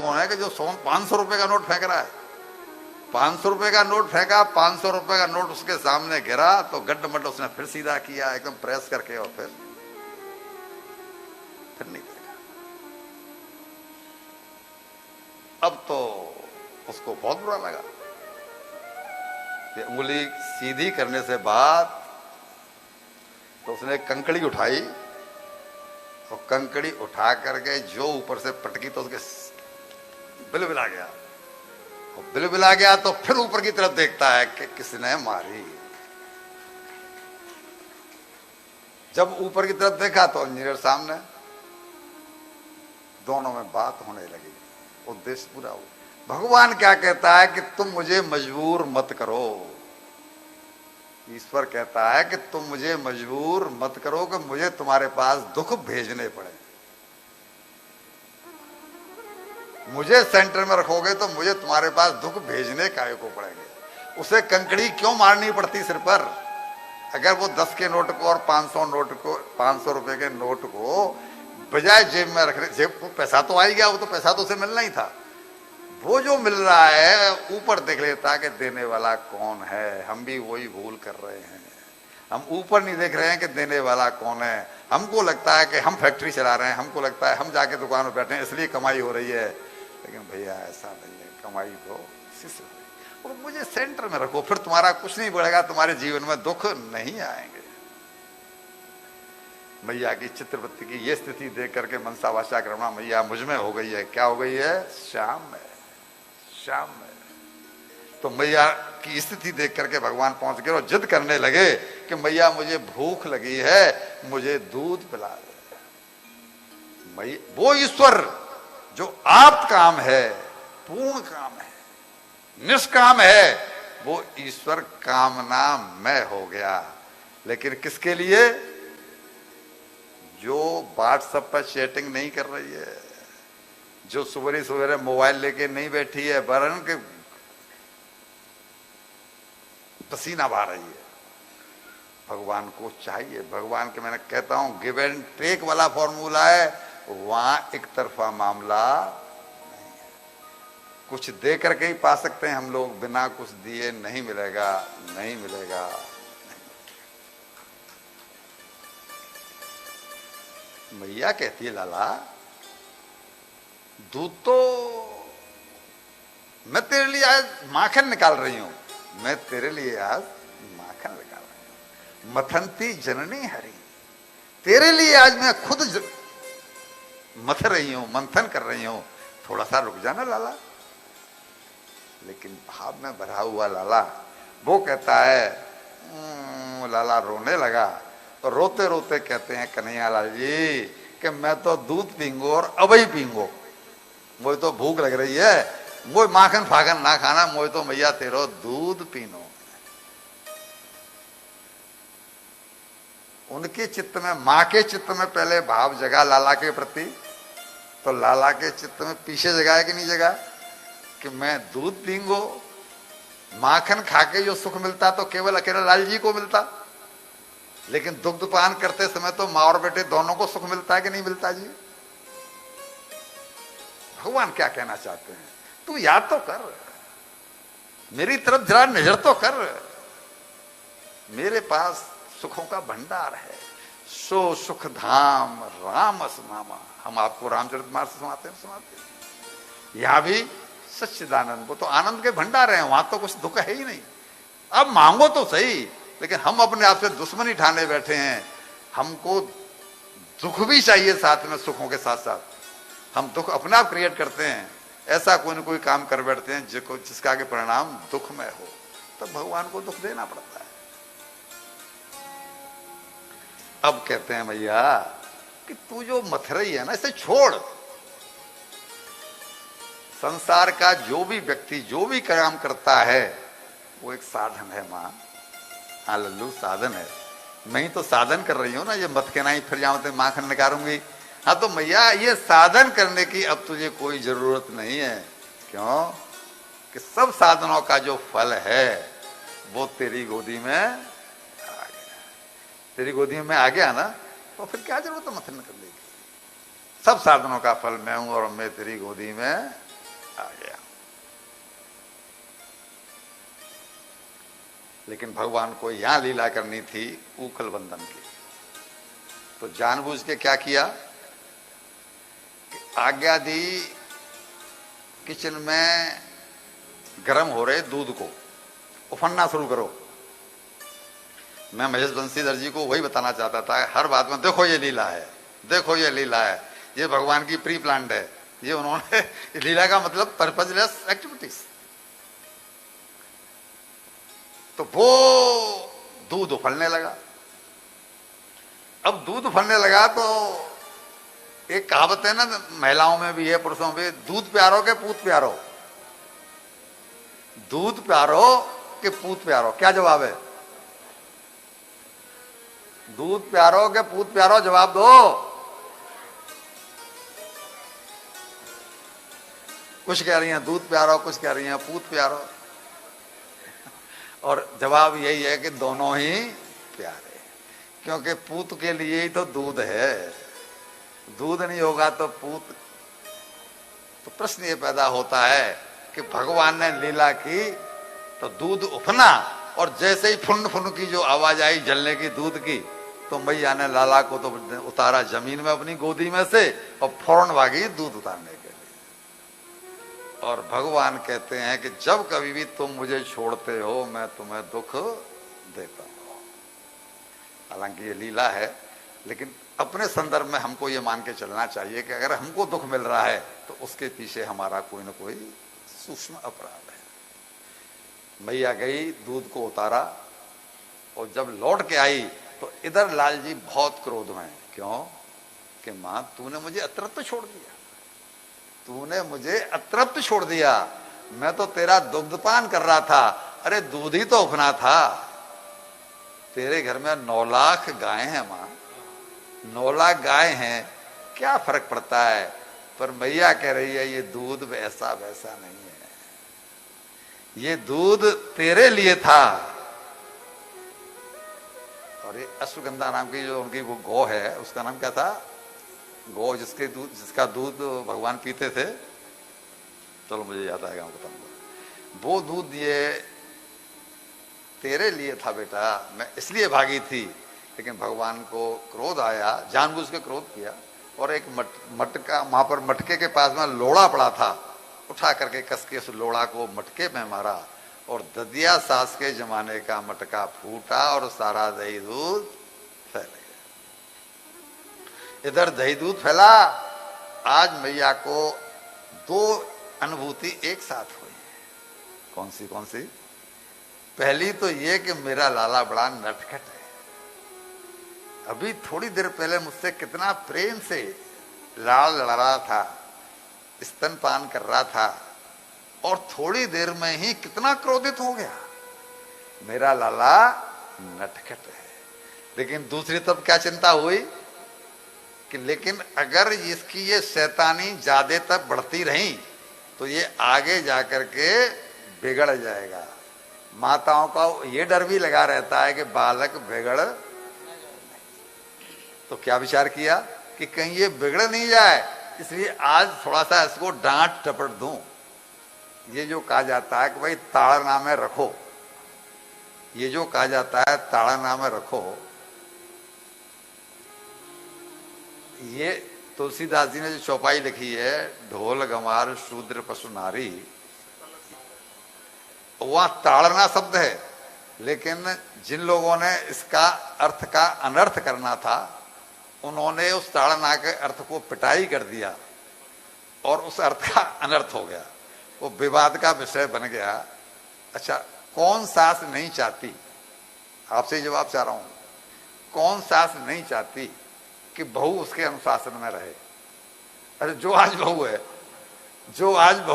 कौन है कि जो 500 रुपए का नोट फेंक रहा है? 500 रुपए का नोट फेंका, 500 रुपए का नोट उसके सामने गिरा तो गड्ढ उसने फिर सीधा किया एकदम प्रेस करके, और फिर नहीं फेंका। अब तो उसको बहुत बुरा लगा कि उंगली सीधी करने से बाद तो उसने एक कंकड़ी उठाई और कंकड़ी उठा करके जो ऊपर से पटकी तो उसके बिलबिला गया, और बिलबिला गया तो फिर ऊपर की तरफ देखता है कि किसने मारी। जब ऊपर की तरफ देखा तो इंजीनियर सामने, दोनों में बात होने लगी, उद्देश्य पूरा हो। भगवान क्या कहता है कि तुम मुझे मजबूर मत करो। ईश्वर कहता है कि तुम मुझे मजबूर मत करो कि मुझे तुम्हारे पास दुख भेजने पड़े। मुझे सेंटर में रखोगे तो मुझे तुम्हारे पास दुख भेजने काहे को पड़ेंगे। उसे कंकड़ी क्यों मारनी पड़ती सिर पर? अगर वो 10 के नोट को और 500 रुपए के नोट को बजाय जेब में रखने, जेब को पैसा तो आ ही गया, वो तो पैसा तो उसे मिलना ही था। वो जो मिल रहा है ऊपर देख लेता कि देने वाला कौन है। हम भी वही भूल कर रहे हैं, हम ऊपर नहीं देख रहे हैं कि देने वाला कौन है। हमको लगता है कि हम फैक्ट्री चला रहे हैं, हमको लगता है हम जाके दुकान में बैठे हैं इसलिए कमाई हो रही है, लेकिन भैया ऐसा नहीं है। कमाई तो शिष्य और मुझे सेंटर में रखो, फिर तुम्हारा कुछ नहीं बढ़ेगा, तुम्हारे जीवन में दुख नहीं आएंगे। मैया की चित्रवृत्ति की ये स्थिति देख करके मनसा वाचा कर्मणा मैया मुझ में हो गई है। क्या हो गई है? श्याम में, श्याम में। तो मैया की स्थिति देख करके भगवान पहुंच गए और जिद करने लगे कि मैया मुझे भूख लगी है, मुझे दूध पिला दे। वो ईश्वर जो आप काम है, पूर्ण काम है, निष्काम है, वो ईश्वर कामना में हो गया। लेकिन किसके लिए? जो व्हाट्सएप पर चैटिंग नहीं कर रही है, जो सवेरे सवेरे मोबाइल लेके नहीं बैठी है, वरन के पसीना बहा रही है। भगवान को चाहिए, भगवान के, मैंने कहता हूं गिव एंड टेक वाला फॉर्मूला है, वहां एक तरफा मामला नहीं है। कुछ दे करके ही पा सकते हैं हम लोग, बिना कुछ दिए नहीं मिलेगा, नहीं मिलेगा। मैया कहती है लाला दूध तो मैं तेरे लिए आज माखन निकाल रही हूं, मैं तेरे लिए आज माखन निकाल रही हूं। मथनती जननी हरी, तेरे लिए आज मैं खुद मथ रही हूं, मंथन कर रही हूं, थोड़ा सा रुक जाना लाला। लेकिन भाव में भरा हुआ लाला वो कहता है, लाला रोने लगा। तो रोते रोते कहते हैं कन्हैया लाल जी कि मैं तो दूध पींगो और अब ही पींगो, मुझे तो भूख लग रही है, मुझे माखन फाखन ना खाना, मुझे तो मैया तेरो दूध पीनो। उनके चित्त में, माँ के चित्त में पहले भाव जगा लाला के प्रति, तो लाला के चित्त में पीछे जगा है कि नहीं जगा कि मैं दूध पींगो। माखन खाके जो सुख मिलता तो केवल अकेला लाल जी को मिलता, लेकिन दुग्धपान करते समय तो माँ और बेटे दोनों को सुख मिलता है कि नहीं मिलता जी? भगवान क्या कहना चाहते हैं? तू याद तो कर, मेरी तरफ जरा नजर तो कर, मेरे पास सुखों का भंडार है। सो सुख धाम राम नामा, हम आपको रामचरितमानस सुनाते हैं। यहां भी सच्चिदानंद, वो तो आनंद के भंडार है, वहां तो कुछ दुख है ही नहीं। अब मांगो तो सही, लेकिन हम अपने आप से दुश्मनी ठाने बैठे हैं। हमको दुख भी चाहिए साथ में, सुखों के साथ साथ हम दुख अपने आप क्रिएट करते हैं। ऐसा कोई न कोई काम कर बैठते हैं जिसका आगे परिणाम दुख में हो, तो भगवान को दुख देना पड़ता है। अब कहते हैं मैया कि तू जो मथ रही है ना, इसे छोड़। संसार का जो भी व्यक्ति जो भी काम करता है वो एक साधन है मां। हाँ लल्लू, साधन है। मैं ही तो साधन कर रही हूं ना, ये मत कहना ही फिर जाऊं तो माखन निकालूंगी। हाँ तो मैया ये साधन करने की अब तुझे कोई जरूरत नहीं है। क्यों? कि सब साधनों का जो फल है वो तेरी गोदी में आ गया। तेरी गोदी में आ गया ना, तो फिर क्या जरूरत है मथन करने की? सब साधनों का फल मैं हूं और मैं तेरी गोदी में आ गया। लेकिन भगवान को यहां लीला करनी थी ऊखल बंधन की, तो जानबूझ के क्या किया कि आज्ञा दी किचन में गर्म हो रहे दूध को उफनना शुरू करो। मैं महेश बंसीधर जी को वही बताना चाहता था हर बात में, देखो ये लीला है, देखो ये लीला है, ये भगवान की प्री प्लान्ड है, ये उन्होंने लीला का मतलब पर्पजलेस एक्टिविटीज। तो वो दूध उफलने लगा। अब दूध उफलने लगा तो एक कहावत है ना, महिलाओं में भी है पुरुषों में भी, दूध प्यारो के पूत प्यारो, दूध प्यारो के पूत प्यारो। क्या जवाब है? दूध प्यारो के पूत प्यारो, जवाब दो। कुछ कह रही हैं दूध प्यारो, कुछ कह रही हैं पूत प्यारो, और जवाब यही है कि दोनों ही प्यारे, क्योंकि पूत के लिए ही तो दूध है, दूध नहीं होगा तो पूत। तो प्रश्न ये पैदा होता है कि भगवान ने लीला की तो दूध उफना, और जैसे ही फुन फुन की जो आवाज आई जलने की दूध की, तो मैया ने लाला को तो उतारा जमीन में अपनी गोदी में से और फौरन भागी दूध उतारने के लिए। और भगवान कहते हैं कि जब कभी भी तुम मुझे छोड़ते हो मैं तुम्हें दुख देता हूं। हालांकि ये लीला है, लेकिन अपने संदर्भ में हमको ये मान के चलना चाहिए कि अगर हमको दुख मिल रहा है तो उसके पीछे हमारा कोई ना कोई सूक्ष्म अपराध है। मैया गई, दूध को उतारा, और जब लौट के आई तो इधर लाल जी बहुत क्रोध में। क्यों? कि मां तूने मुझे अतृप्त छोड़ दिया, तूने मुझे अतृप्त छोड़ दिया, मैं तो तेरा दुग्धपान कर रहा था। अरे दूध ही तो उफना था, तेरे घर में 9 लाख गाय हैं मां, 9 लाख गाय हैं, क्या फर्क पड़ता है। पर मैया कह रही है ये दूध वैसा वैसा नहीं है, ये दूध तेरे लिए था। और ये अश्वगंधा नाम की जो उनकी वो गौ है, उसका नाम क्या था? गौ जिसका दूध भगवान पीते थे, चलो मुझे याद आएगा मैं बताऊंगा। वो दूध ये तेरे लिए था बेटा, मैं इसलिए भागी थी। लेकिन भगवान को क्रोध आया, जानबूझ के क्रोध किया, और एक मटका वहां पर मटके के पास में लोड़ा पड़ा था, उठा करके कस के उस लोड़ा को मटके में मारा, और ददिया सास के जमाने का मटका फूटा और सारा दही दूध फैल गया। इधर दही दूध फैला। आज मैया को 2 अनुभूति एक साथ हुई। कौन सी कौन सी? पहली तो ये कि मेरा लाला बड़ा नटखट है, अभी थोड़ी देर पहले मुझसे कितना प्रेम से लाड़ लड़ा रहा था, स्तनपान कर रहा था, और थोड़ी देर में ही कितना क्रोधित हो गया। मेरा लाला नटखट है। लेकिन दूसरी तरफ क्या चिंता हुई कि लेकिन अगर इसकी ये शैतानी ज्यादा तक बढ़ती रही तो ये आगे जाकर के बिगड़ जाएगा। माताओं का ये डर भी लगा रहता है कि बालक बिगड़, तो क्या विचार किया कि कहीं ये बिगड़ नहीं जाए, इसलिए आज थोड़ा सा इसको डांट टपट दूं। ये जो कहा जाता है कि भाई ताड़ना में रखो, ये जो कहा जाता है ताड़ना में रखो, ये तुलसीदास जी ने जो चौपाई लिखी है, ढोल गंवार शूद्र पशु नारी, वहां ताड़ना शब्द है, लेकिन जिन लोगों ने इसका अर्थ का अनर्थ करना था उन्होंने उस ताड़ना के अर्थ को पिटाई कर दिया और उस अर्थ का अनर्थ हो गया, वो विवाद का विषय बन गया। अच्छा, कौन सास नहीं चाहती, आपसे जवाब चाह रहा हूं, कौन सास नहीं चाहती कि बहू उसके अनुशासन में रहे? अरे जो आज बहू है, जो आज बहू